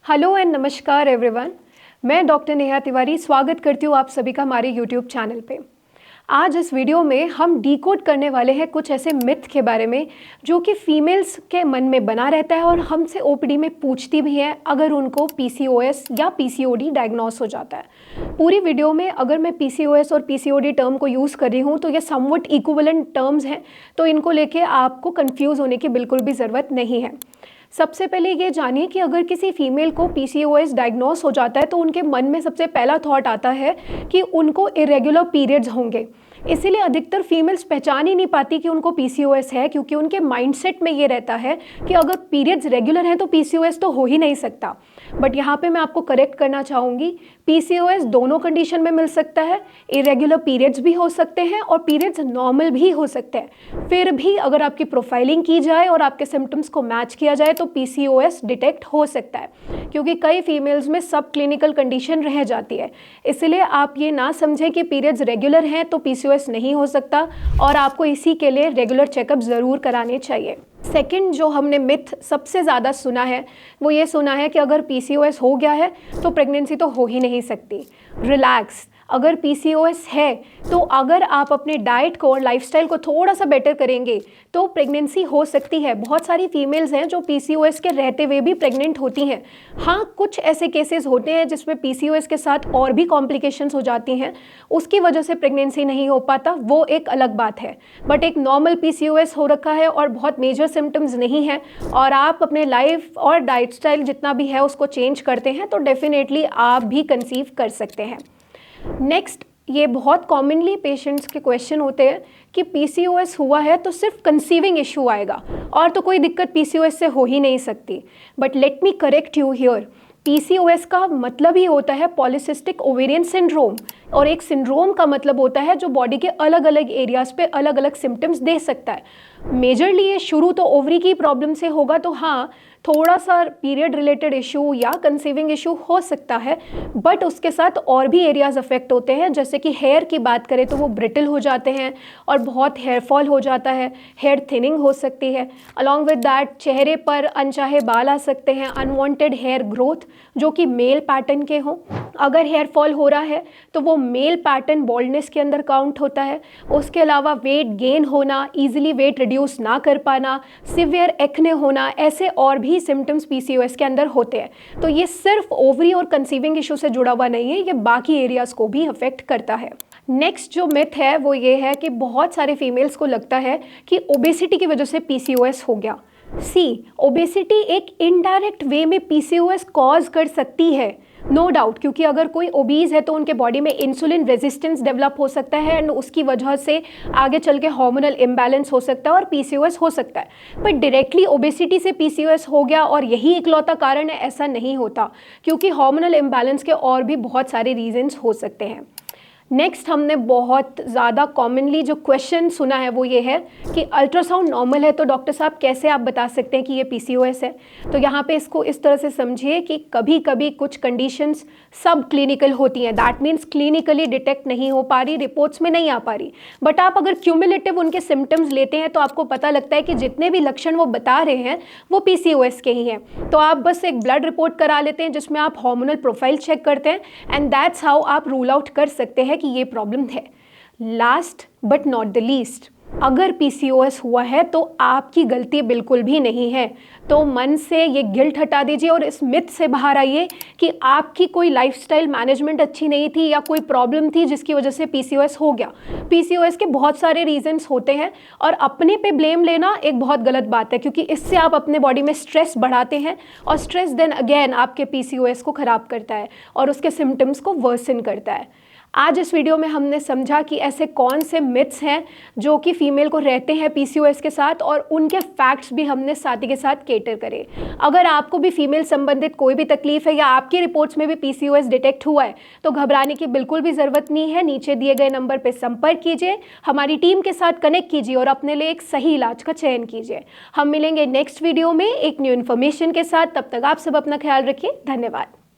Hello and नमस्कार everyone. मैं doctor Neha Tiwari स्वागत करती हूँ आप सभी का हमारे यूट्यूब चैनल पे। आज इस वीडियो में हम डिकोड करने वाले हैं कुछ ऐसे मिथ के बारे में जो कि फीमेल्स के मन में बना रहता है और हमसे ओपीडी में पूछती भी है अगर उनको पीसीओएस या पीसीओडी डायग्नोस हो जाता है। पूरी वीडियो में अगर मैं पीसीओएस और पीसीओडी टर्म को यूज़ कर रही हूँ तो ये समवट इक्विवेलेंट टर्म्स हैं, तो इनको लेके आपको कंफ्यूज होने की बिल्कुल भी ज़रूरत नहीं है। सबसे पहले ये जानिए कि अगर किसी फीमेल को पीसीओएस डायग्नोस हो जाता है तो उनके मन में सबसे पहला थॉट आता है कि उनको इरेगुलर पीरियड्स होंगे। इसीलिए अधिकतर फीमेल्स पहचान ही नहीं पाती कि उनको पीसीओएस है, क्योंकि उनके माइंडसेट में ये रहता है कि अगर पीरियड्स रेगुलर हैं तो पीसीओएस तो हो ही नहीं सकता। बट यहाँ पे मैं आपको करेक्ट करना चाहूँगी, पीसीओएस दोनों कंडीशन में मिल सकता है। इरेगुलर पीरियड्स भी हो सकते हैं और पीरियड्स नॉर्मल भी हो सकते हैं। फिर भी अगर आपकी प्रोफाइलिंग की जाए और आपके सिम्टम्स को मैच किया जाए तो पीसीओएस डिटेक्ट हो सकता है, क्योंकि कई फीमेल्स में सब क्लिनिकल कंडीशन रह जाती है। इसलिए आप ये ना समझें कि पीरियड्स रेगुलर हैं तो पीसीओएस नहीं हो सकता, और आपको इसी के लिए रेगुलर चेकअप ज़रूर कराने चाहिए। सेकंड जो हमने मिथ सबसे ज़्यादा सुना है वो ये सुना है कि अगर पीसीओएस हो गया है तो प्रेगनेंसी तो हो ही नहीं सकती। रिलैक्स, अगर पीसीओएस है तो अगर आप अपने डाइट को और लाइफस्टाइल को थोड़ा सा बेटर करेंगे तो प्रेगनेंसी हो सकती है। बहुत सारी फीमेल्स हैं जो पीसीओएस के रहते हुए भी प्रेग्नेंट होती हैं। हाँ, कुछ ऐसे केसेस होते हैं जिसमें पीसीओएस के साथ और भी कॉम्प्लिकेशंस हो जाती हैं, उसकी वजह से प्रेगनेंसी नहीं हो पाता, वो एक अलग बात है। बट एक नॉर्मल पीसीओएस हो रखा है और बहुत मेजर सिम्टम्स नहीं है और आप अपने लाइफ और डाइट स्टाइल जितना भी है उसको चेंज करते हैं तो डेफिनेटली आप भी कंसीव कर सकते हैं। नेक्स्ट, ये बहुत कॉमनली पेशेंट्स के क्वेश्चन होते हैं कि पीसीओएस हुआ है तो सिर्फ कंसीविंग इशू आएगा और तो कोई दिक्कत पीसीओएस से हो ही नहीं सकती। But let me correct you here, PCOS का मतलब ही होता है पॉलीसिस्टिक ओवेरियन सिंड्रोम, और एक सिंड्रोम का मतलब होता है जो बॉडी के अलग अलग एरियाज़ पे अलग अलग सिम्टम्स दे सकता है। मेजरली ये शुरू तो ओवरी की प्रॉब्लम से होगा, तो हाँ थोड़ा सा पीरियड रिलेटेड इशू या कंसीविंग इशू हो सकता है, बट उसके साथ और भी एरियाज़ अफेक्ट होते हैं। जैसे कि हेयर की बात करें तो वो ब्रिटल हो जाते हैं और बहुत हेयर फॉल हो जाता है, हेयर थिनिंग हो सकती है। अलॉन्ग विद दैट चेहरे पर अनचाहे बाल आ सकते हैं, अनवांटेड हेयर ग्रोथ जो कि मेल पैटर्न के हों। अगर हेयर फॉल हो रहा है तो वो मेल पैटर्न बॉल्डनेस के अंदर काउंट होता है। उसके अलावा वेट गेन होना, ईजिली वेट रिड्यूस ना कर पाना, सिवियर एक्ने होना, ऐसे और भी सिम्टम्स पीसीओएस के अंदर होते हैं। तो ये सिर्फ ओवरी और कंसीविंग इशू से जुड़ा हुआ नहीं है, ये बाकी एरियाज़ को भी अफेक्ट करता है। नेक्स्ट जो मिथ है वो ये है कि बहुत सारे फीमेल्स को लगता है कि ओबेसिटी की वजह से पीसीओएस हो गया। ओबेसिटी एक इनडायरेक्ट वे में पीसीओएस कॉज कर सकती है, नो डाउट, क्योंकि अगर कोई ओबीज है तो उनके बॉडी में इंसुलिन रेजिस्टेंस डेवलप हो सकता है एंड उसकी वजह से आगे चल के हार्मोनल इम्बैलेंस हो सकता है और पीसीओएस हो सकता है। बट डायरेक्टली ओबेसिटी से पीसीओएस हो गया और यही इकलौता कारण है, ऐसा नहीं होता, क्योंकि हार्मोनल इम्बैलेंस के और भी बहुत सारे रीजंस हो सकते हैं। नेक्स्ट, हमने बहुत ज़्यादा कॉमनली जो क्वेश्चन सुना है वो ये है कि अल्ट्रासाउंड नॉर्मल है तो डॉक्टर साहब कैसे आप बता सकते हैं कि ये पीसीओएस है। तो यहाँ पे इसको इस तरह से समझिए कि कभी कभी कुछ कंडीशंस सब क्लिनिकल होती हैं, दैट मीन्स क्लिनिकली डिटेक्ट नहीं हो पा रही, रिपोर्ट्स में नहीं आ पा रही, बट आप अगर क्यूमुलेटिव उनके सिम्टम्स लेते हैं तो आपको पता लगता है कि जितने भी लक्षण वो बता रहे हैं वो पीसीओएस के ही हैं। तो आप बस एक ब्लड रिपोर्ट करा लेते हैं जिसमें आप हार्मोनल प्रोफाइल चेक करते हैं एंड दैट्स हाउ आप रूल आउट कर सकते हैं कि ये प्रॉब्लम है। Last but not the least, अगर पीसीओएस हुआ है तो आपकी गलती बिल्कुल भी नहीं है, तो मन से ये गिल्ट हटा दीजिए और इस मिथ से बाहर आइए कि आपकी कोई लाइफस्टाइल मैनेजमेंट अच्छी नहीं थी या कोई प्रॉब्लम थी जिसकी वजह से पीसीओएस हो गया। पीसीओएस के बहुत सारे रीजंस होते हैं और अपने पे ब्लेम लेना एक बहुत गलत बात है, क्योंकि इससे आप अपने बॉडी में स्ट्रेस बढ़ाते हैं और स्ट्रेस देन अगेन आपके पीसीओएस को ख़राब करता है और उसके सिम्टम्स को वर्सन करता है। आज इस वीडियो में हमने समझा कि ऐसे कौन से मिथ्स हैं जो कि फीमेल को रहते हैं पीसीओएस के साथ, और उनके फैक्ट्स भी हमने साथ ही के साथ केटर करे। अगर आपको भी फीमेल संबंधित कोई भी तकलीफ है या आपकी रिपोर्ट्स में भी पीसीओएस डिटेक्ट हुआ है तो घबराने की बिल्कुल भी ज़रूरत नहीं है। नीचे दिए गए नंबर पर संपर्क कीजिए, हमारी टीम के साथ कनेक्ट कीजिए और अपने लिए एक सही इलाज का चयन कीजिए। हम मिलेंगे नेक्स्ट वीडियो में एक न्यू इन्फॉर्मेशन के साथ। तब तक आप सब अपना ख्याल रखिए। धन्यवाद।